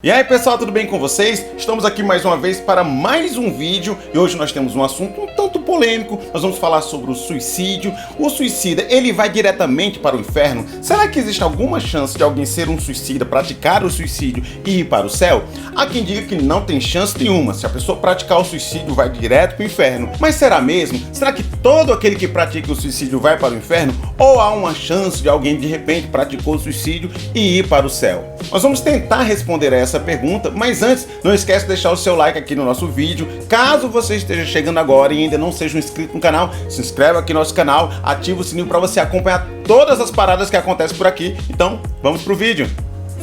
E aí pessoal, tudo bem com vocês? Estamos aqui mais uma vez para mais um vídeo e hoje nós temos um assunto um tanto polêmico. Nós vamos falar sobre o suicídio. O suicida, ele vai diretamente para o inferno? Será que existe alguma chance de alguém ser um suicida, praticar o suicídio e ir para o céu? Há quem diga que não tem chance nenhuma. Se a pessoa praticar o suicídio, vai direto para o inferno. Mas será mesmo? Será que todo aquele que pratica o suicídio vai para o inferno? Ou há uma chance de alguém de repente praticou o suicídio e ir para o céu? Nós vamos tentar responder essa pergunta, mas antes, não esquece de deixar o seu like aqui no nosso vídeo. Caso você esteja chegando agora e ainda não seja um inscrito no canal, se inscreve aqui no nosso canal, ativa o sininho para você acompanhar todas as paradas que acontecem por aqui. Então, vamos pro vídeo.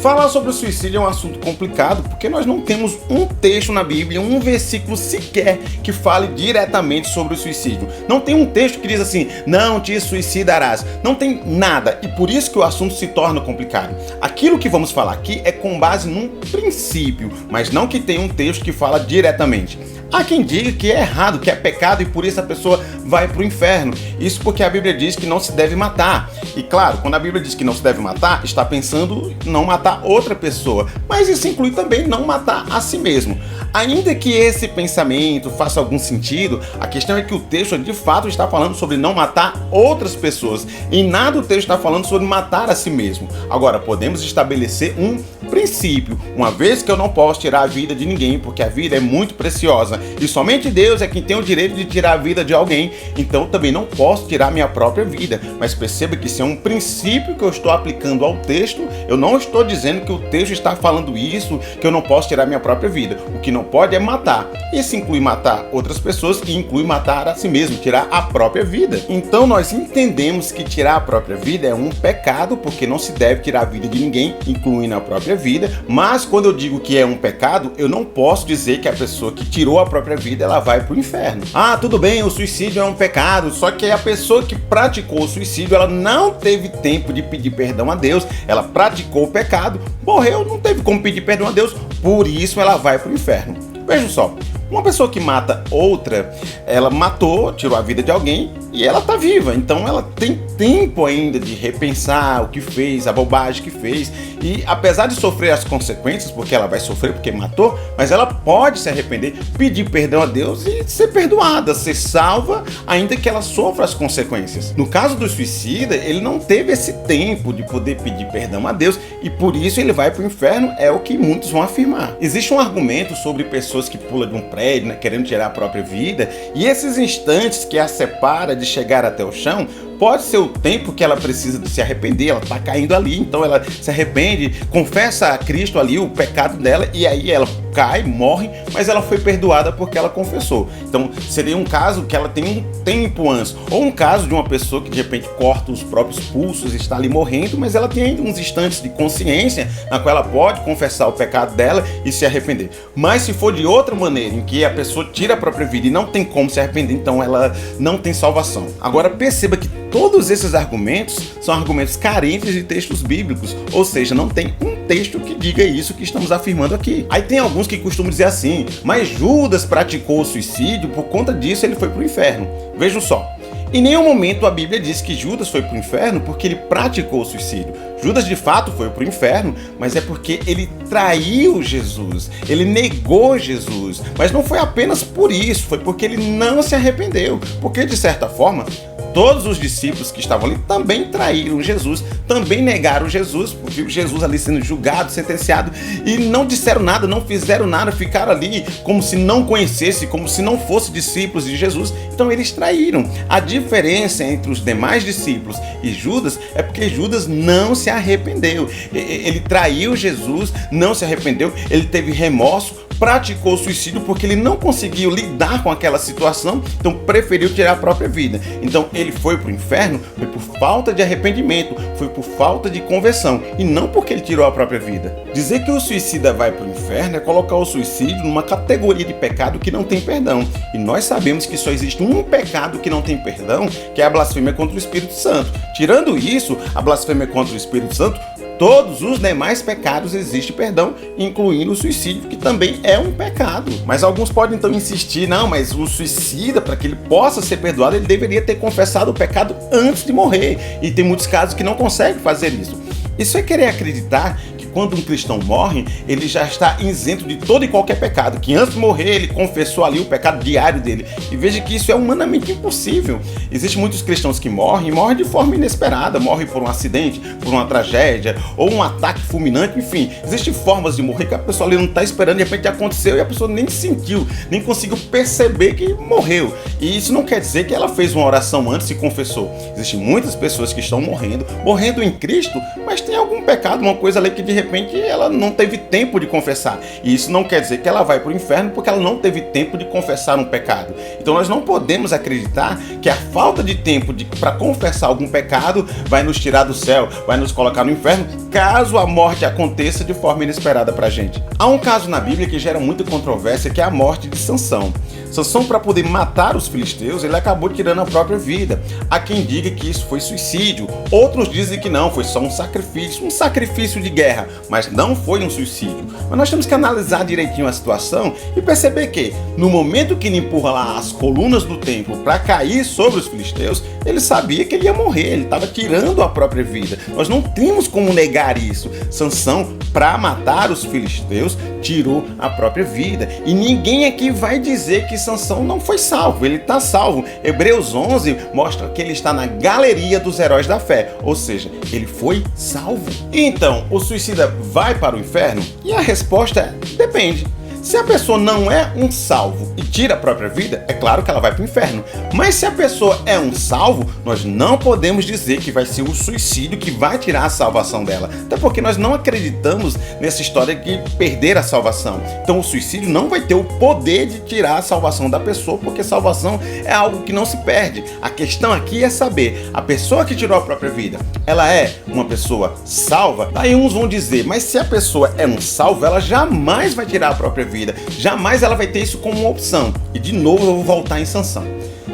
Falar sobre o suicídio é um assunto complicado porque nós não temos um texto na Bíblia, um versículo sequer que fale diretamente sobre o suicídio. Não tem um texto que diz assim, não te suicidarás. Não tem nada e por isso que o assunto se torna complicado. Aquilo que vamos falar aqui é com base num princípio, mas não que tenha um texto que fala diretamente. Há quem diga que é errado, que é pecado e por isso a pessoa vai para o inferno. Isso porque a Bíblia diz que não se deve matar. E claro, quando a Bíblia diz que não se deve matar, está pensando em não matar outra pessoa. Mas isso inclui também não matar a si mesmo. Ainda que esse pensamento faça algum sentido, a questão é que o texto de fato está falando sobre não matar outras pessoas. E nada o texto está falando sobre matar a si mesmo. Agora, podemos estabelecer um princípio, uma vez que eu não posso tirar a vida de ninguém, porque a vida é muito preciosa e somente Deus é quem tem o direito de tirar a vida de alguém, então eu também não posso tirar minha própria vida. Mas perceba que isso é um princípio que eu estou aplicando ao texto. Eu não estou dizendo que o texto está falando isso, que eu não posso tirar minha própria vida. O que não pode é matar. Isso inclui matar outras pessoas e inclui matar a si mesmo, tirar a própria vida. Então nós entendemos que tirar a própria vida é um pecado, porque não se deve tirar a vida de ninguém, incluindo a própria vida. Mas quando eu digo que é um pecado, eu não posso dizer que a pessoa que tirou a própria vida, ela vai para o inferno. Ah, tudo bem, o suicídio é um pecado, só que a pessoa que praticou o suicídio, ela não teve tempo de pedir perdão a Deus, ela praticou o pecado, morreu, não teve como pedir perdão a Deus, por isso ela vai para o inferno. Veja só, uma pessoa que mata outra, ela matou, tirou a vida de alguém e ela tá viva, então ela tem tempo ainda de repensar o que fez, a bobagem que fez, e apesar de sofrer as consequências, porque ela vai sofrer porque matou, mas ela pode se arrepender, pedir perdão a Deus e ser perdoada, ser salva, ainda que ela sofra as consequências. No caso do suicida, ele não teve esse tempo de poder pedir perdão a Deus e por isso ele vai para o inferno, é o que muitos vão afirmar. Existe um argumento sobre pessoas que pulam de um prédio, né, querendo tirar a própria vida, e esses instantes que a separa de chegar até o chão, pode ser o tempo que ela precisa de se arrepender, ela está caindo ali, então ela se arrepende, confessa a Cristo ali o pecado dela e aí ela cai, morre, mas ela foi perdoada porque ela confessou. Então seria um caso que ela tem um tempo antes, ou um caso de uma pessoa que de repente corta os próprios pulsos e está ali morrendo, mas ela tem ainda uns instantes de consciência na qual ela pode confessar o pecado dela e se arrepender. Mas se for de outra maneira, em que a pessoa tira a própria vida e não tem como se arrepender, então ela não tem salvação. Agora perceba que todos esses argumentos são argumentos carentes de textos bíblicos, ou seja, não tem um texto que diga isso que estamos afirmando aqui. Aí tem alguns que costumam dizer assim, mas Judas praticou o suicídio, por conta disso ele foi para o inferno. Vejam só, em nenhum momento a Bíblia diz que Judas foi para o inferno porque ele praticou o suicídio. Judas de fato foi para o inferno, mas é porque ele traiu Jesus, ele negou Jesus. Mas não foi apenas por isso, foi porque ele não se arrependeu, porque de certa forma todos os discípulos que estavam ali também traíram Jesus, também negaram Jesus, porque Jesus ali sendo julgado, sentenciado, e não disseram nada, não fizeram nada, ficaram ali como se não conhecessem, como se não fossem discípulos de Jesus, então eles traíram. A diferença entre os demais discípulos e Judas é porque Judas não se arrependeu, ele traiu Jesus, não se arrependeu, ele teve remorso, praticou suicídio porque ele não conseguiu lidar com aquela situação, então preferiu tirar a própria vida. Então ele foi para o inferno, foi por falta de arrependimento, foi por falta de conversão e não porque ele tirou a própria vida. Dizer que o suicida vai para o inferno é colocar o suicídio numa categoria de pecado que não tem perdão. E nós sabemos que só existe um pecado que não tem perdão, que é a blasfêmia contra o Espírito Santo. Tirando isso, a blasfêmia contra o Espírito Santo, todos os demais pecados existe perdão, incluindo o suicídio, que também é um pecado. Mas alguns podem então insistir, não, mas o suicida, para que ele possa ser perdoado, ele deveria ter confessado o pecado antes de morrer. E tem muitos casos que não conseguem fazer isso. Isso é querer acreditar que quando um cristão morre, ele já está isento de todo e qualquer pecado, que antes de morrer ele confessou ali o pecado diário dele. E veja que isso é humanamente impossível. Existem muitos cristãos que morrem de forma inesperada, morrem por um acidente, por uma tragédia, ou um ataque fulminante, enfim. Existem formas de morrer que a pessoa ali não está esperando, de repente aconteceu e a pessoa nem sentiu, nem conseguiu perceber que morreu. E isso não quer dizer que ela fez uma oração antes e confessou. Existem muitas pessoas que estão morrendo em Cristo, mas tem algum pecado, uma coisa ali que de repente ela não teve tempo de confessar. E isso não quer dizer que ela vai para o inferno porque ela não teve tempo de confessar um pecado. Então nós não podemos acreditar que a falta de tempo para confessar algum pecado vai nos tirar do céu, vai nos colocar no inferno, caso a morte aconteça de forma inesperada para a gente. Há um caso na Bíblia que gera muita controvérsia, que é a morte de Sansão. Sansão, para poder matar os filisteus, ele acabou tirando a própria vida. Há quem diga que isso foi suicídio, outros dizem que não, foi só um sacrifício de guerra, mas não foi um suicídio. Mas nós temos que analisar direitinho a situação e perceber que, no momento que ele empurra lá as colunas do templo para cair sobre os filisteus, ele sabia que ele ia morrer, ele estava tirando a própria vida. Nós não temos como negar isso. Sansão, para matar os filisteus, tirou a própria vida. E ninguém aqui vai dizer que Sansão não foi salvo, ele está salvo. Hebreus 11 mostra que ele está na galeria dos heróis da fé, ou seja, ele foi salvo. Então, o suicida vai para o inferno? E a resposta é: depende. Se a pessoa não é um salvo e tira a própria vida, é claro que ela vai para o inferno. Mas se a pessoa é um salvo, nós não podemos dizer que vai ser o suicídio que vai tirar a salvação dela. Até porque nós não acreditamos nessa história de perder a salvação. Então o suicídio não vai ter o poder de tirar a salvação da pessoa, porque salvação é algo que não se perde. A questão aqui é saber, a pessoa que tirou a própria vida, ela é uma pessoa salva? Aí uns vão dizer, mas se a pessoa é um salvo, ela jamais vai tirar a própria vida. Jamais ela vai ter isso como uma opção. E de novo eu vou voltar em Sansão.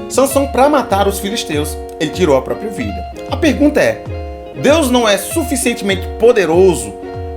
Sansão, para matar os filisteus, ele tirou a própria vida. A pergunta é: Deus não é suficientemente poderoso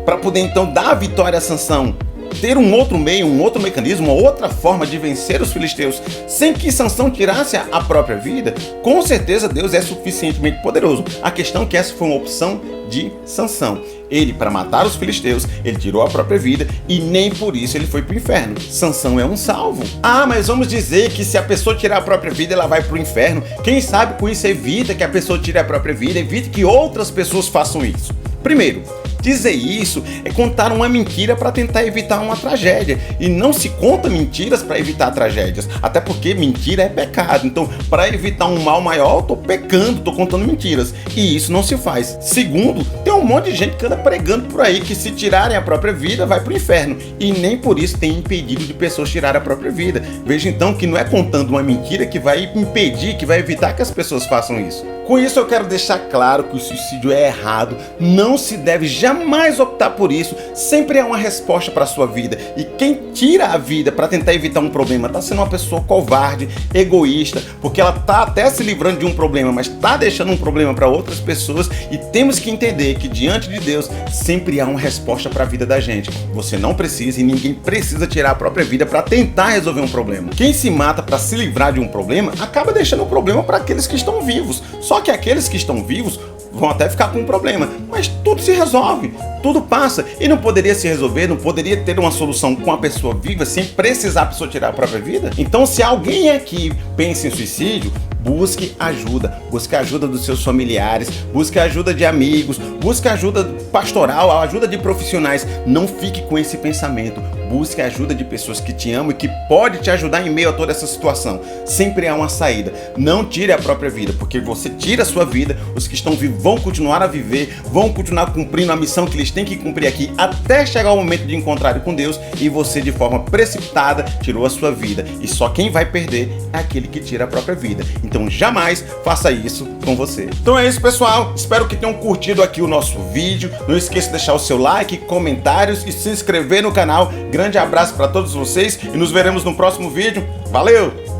para poder então dar a vitória a Sansão, ter um outro meio, um outro mecanismo, uma outra forma de vencer os filisteus sem que Sansão tirasse a própria vida? Com certeza Deus é suficientemente poderoso. A questão é que essa foi uma opção de Sansão. Ele, para matar os filisteus, ele tirou a própria vida e nem por isso ele foi para o inferno. Sansão é um salvo. Ah, mas vamos dizer que se a pessoa tirar a própria vida, ela vai para o inferno. Quem sabe com isso evita que a pessoa tire a própria vida, evite que outras pessoas façam isso. Primeiro, dizer isso é contar uma mentira para tentar evitar uma tragédia. E não se conta mentiras para evitar tragédias. Até porque mentira é pecado. Então, para evitar um mal maior, eu tô pecando, tô contando mentiras. E isso não se faz. Segundo, tem um monte de gente que anda pregando por aí que se tirarem a própria vida, vai pro inferno. E nem por isso tem impedido de pessoas tirarem a própria vida. Veja então que não é contando uma mentira que vai impedir, que vai evitar que as pessoas façam isso. Com isso eu quero deixar claro que o suicídio é errado, não se deve jamais optar por isso, sempre há uma resposta para a sua vida. E quem tira a vida para tentar evitar um problema está sendo uma pessoa covarde, egoísta, porque ela está até se livrando de um problema, mas está deixando um problema para outras pessoas. E temos que entender que diante de Deus sempre há uma resposta para a vida da gente. Você não precisa e ninguém precisa tirar a própria vida para tentar resolver um problema. Quem se mata para se livrar de um problema acaba deixando o problema para aqueles que estão vivos. Só que aqueles que estão vivos vão até ficar com um problema, mas tudo se resolve, tudo passa. E não poderia se resolver, não poderia ter uma solução com a pessoa viva sem precisar a pessoa tirar a própria vida? Então, se alguém aqui pensa em suicídio, busque a ajuda dos seus familiares, busque a ajuda de amigos, busque a ajuda pastoral, a ajuda de profissionais. Não fique com esse pensamento, busque a ajuda de pessoas que te amam e que podem te ajudar em meio a toda essa situação. Sempre há uma saída. Não tire a própria vida, porque você tira a sua vida, os que estão vivos vão continuar a viver, vão continuar cumprindo a missão que eles têm que cumprir aqui até chegar o momento de encontrarem com Deus, e você de forma precipitada tirou a sua vida. E só quem vai perder é aquele que tira a própria vida. Então jamais faça isso com você. Então é isso, pessoal. Espero que tenham curtido aqui o nosso vídeo. Não esqueça de deixar o seu like, comentários e se inscrever no canal. Grande abraço para todos vocês e nos veremos no próximo vídeo. Valeu!